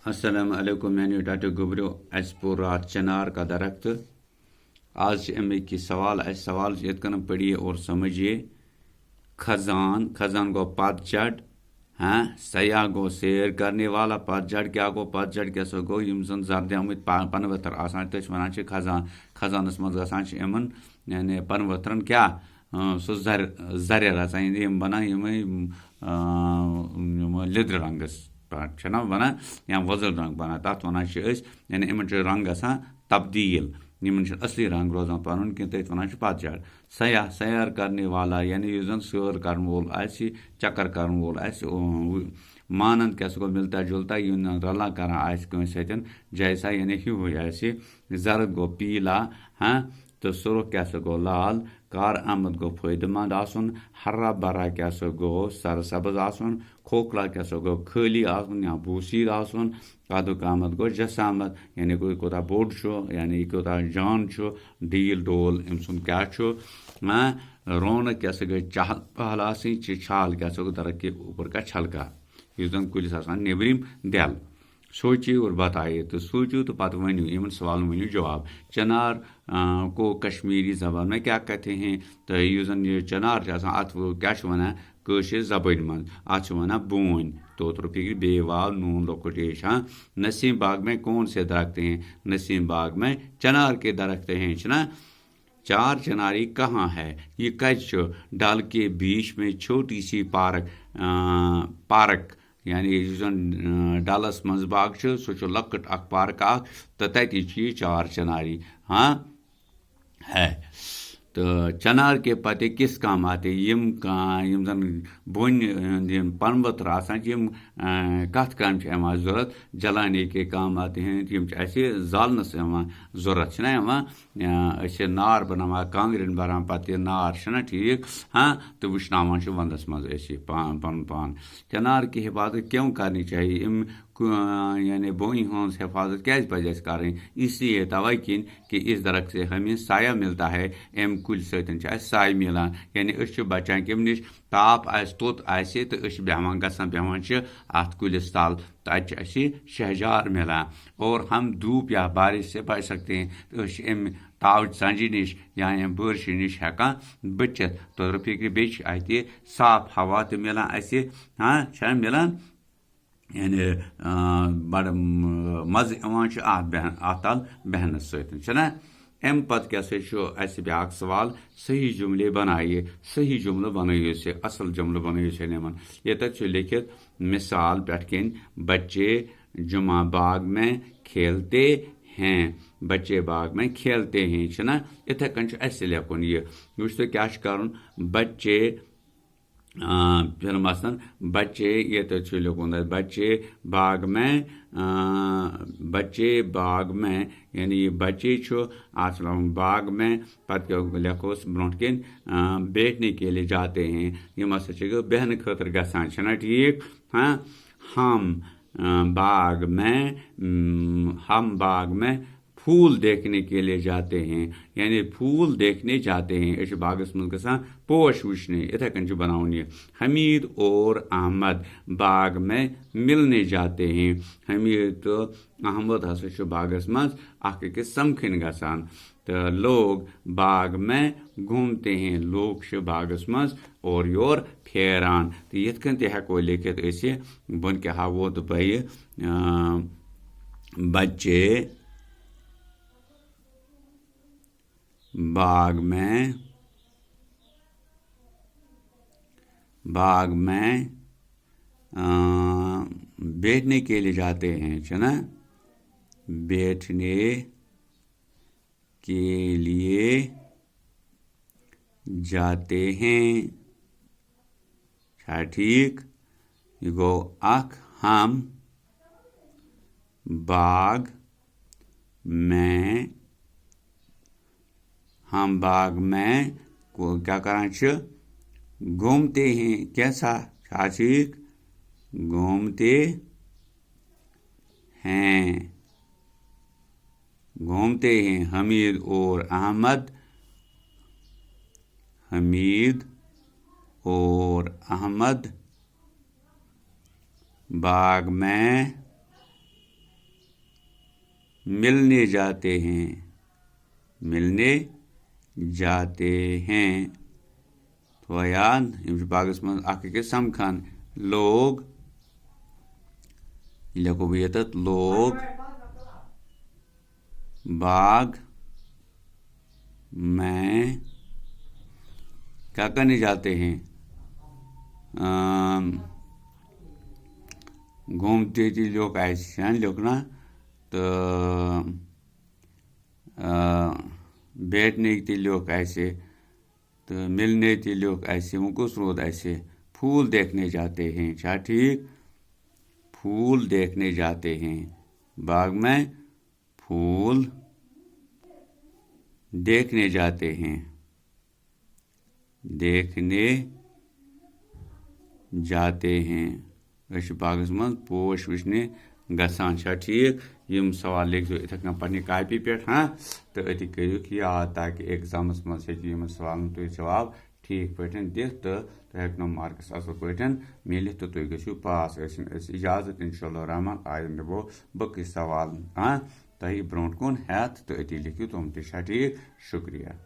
अस्सलामुअलैकुम मैंने डाटे गुबरो अस पोर रात चनार का दरख्त। आज अमिक सवाल सवाल यन पढ़िए और समझिए। खजान खजान गो पतझड़। हाँ, सयाह गो सैर करने वाला। पतझड़ क्या गो? पतझड़ क्या सो गो यम जन जर्द पनवतर आसान तस वन खजान। खजानस मज गसान यमन यानी पनवतरन क्या सो जर रचान यम बना लिद्र रंगस ना बना या वजल रंग बना तथ वन यानी इन रंग गसान तब्दील। इन असली रंग रोजान पन कि तथ वन पतझड़। सयाह सैर करने वाला यानी जन सैर कर वोल चक्कर कर वोल मानंद क्या सो मिलता जुलता यून रला कर सतन जैसा यानी हू जर्द गो पीला। हाँ, तो सुरख क्या सो गो लाल। कार आमद गो फायदेमंद आसन। हरा भरा क्या सो गो सरसब्ज आसन। खोखला क्या सो गो खाली आसन या बूसीद आसन। कदुक आमद गो जसामत यानी कोई कोता बोड़ यानी कोता जान डील डोल अम सुन क्या रौनक क्या सो गई चहल पहल आसन छाल क्या सो दरख्त के ऊपर का छलका इस जन कुलिस आसान नेबरिम दल। सोचिए और बताइए। तो सोचो तो पत वनु इन सवाल वनु जवाब। चनार को कश्मीरी जबान में क्या कहते हैं? तो यूजन ये चनार अत क्या वन कशर जबान मज अत वन बोन तोतर फिक्र बेवाव नून लोकट एश। हाँ, नसीम बाग में कौन से दरख्त हैं? नसीम बाग में चनार के दरख्त हैं ना। चार चिनारी कहाँ है? ये कच डल के बीच में छोटी सी पार्क यानी डलस मज बाग सह लकट अख पार्क तो तथि चार चिनारी। हाँ है। तो चनार के पत्ते किस काम आते? यम जन बोन पनवतर आसान कत काम जरूरत? जलाने के काम आते हैं। यम ऐसे जालनस जरूरत नार बना कांग्रेन भरान पे नार ना ठीक। हाँ, तो वुचनावान वंदस मज पन पान। चनार की हिफाजत क्यों करनी चाहिए? यानी बोई हज हिफाजत क्या पज करें? इसलिए तवै किन कि इस दरख्त से हमें साया मिलता है। अम कुल सतन साय मिलान यानी बचान कम नश ताप तोत तो बेहान बेहान अत कुलिस तल तो शहजार मिलान और हम धूप या बारिश से बच सकते हैं। तो अम ताव संजी नश या बारिश नश हेकान बचित। तो फिक्र बे साफ हवा तो मिलान। हाँ मिलान यानी बड़ मज़ अत तल बहनस सतना। अम पत क्या ब्या सवाल सही जुमले बनाइए। सही जुमल बनइयो से असल जुमल बनइयो से नमन ये लिखित मिसाल पे बच्चे जुमा बाग में खेलते हैं। बच्चे बाग में खेलते हैं छना इथे कन लिखुन ये वुच तो क्या कर बच्चे फिर मसन बच्चे ये तो लिखुन बच्चे बाग में बच्चे बाग में यानी बच्चे आज बाग में पत लिखोस ब्रोट किन बैठने के लिए जाते हैं। यम बहन खतर गसान छना ठीक। हाँ, हम बाग में फूल देखने के लिए जाते हैं यानी फूल देखने जाते हैं। बागस मज गसान पोश वुचने इथे कन बनाउन ये। हमीद और अहमद बाग में मिलने जाते हैं। हमीद तो अहमद हसा बागस मज अकिस समखन गसान। तो लोग बाग में घूमते हैं। लोग बागस मज और योर फेरान। तो ये हेको लिखित बन क्या हावो तो बे बच्चे बाग में बैठने के लिए जाते हैं छना। बैठने के लिए जाते हैं ठीक। गो अख हम बाग में क्या करान घूमते हैं। कैसा ठीक? घूमते हैं हमीद और अहमद बाग में मिलने जाते हैं, मिलने जाते हैं। तो याद यम बागस मज अकिस समखान लोग लिखो बह ये लोग बाग में क्या करने जाते हैं, घूमते थे लोग ऐसे लिखना। तो बैठने के लोग ऐसे, तो मिलने के लोग ऐसे, उनको स्रोत ऐसे। फूल देखने जाते हैं, क्या ठीक, फूल देखने जाते हैं, बाग में फूल देखने जाते हैं, देखने जाते हैं। बागस मज पोश वुचने गसान, ठीक। यम सवाल लिखो इथे कन पन्ने कॉपी पे, हाँ, तो अति करू याद ताकि एग्जामस मज हेकि सवालन तुम जवाब ठीक पे दिख, तो हेकनो मार्क्स असल पे मिलित, तो तुम गो पास। इजाजत इंशाअल्लाह रहमान आय निभो बकि सवाल, हाँ, तह ब्रोट कुन हेत, तो अति लिखियो तुम ठीक। शुक्रिया।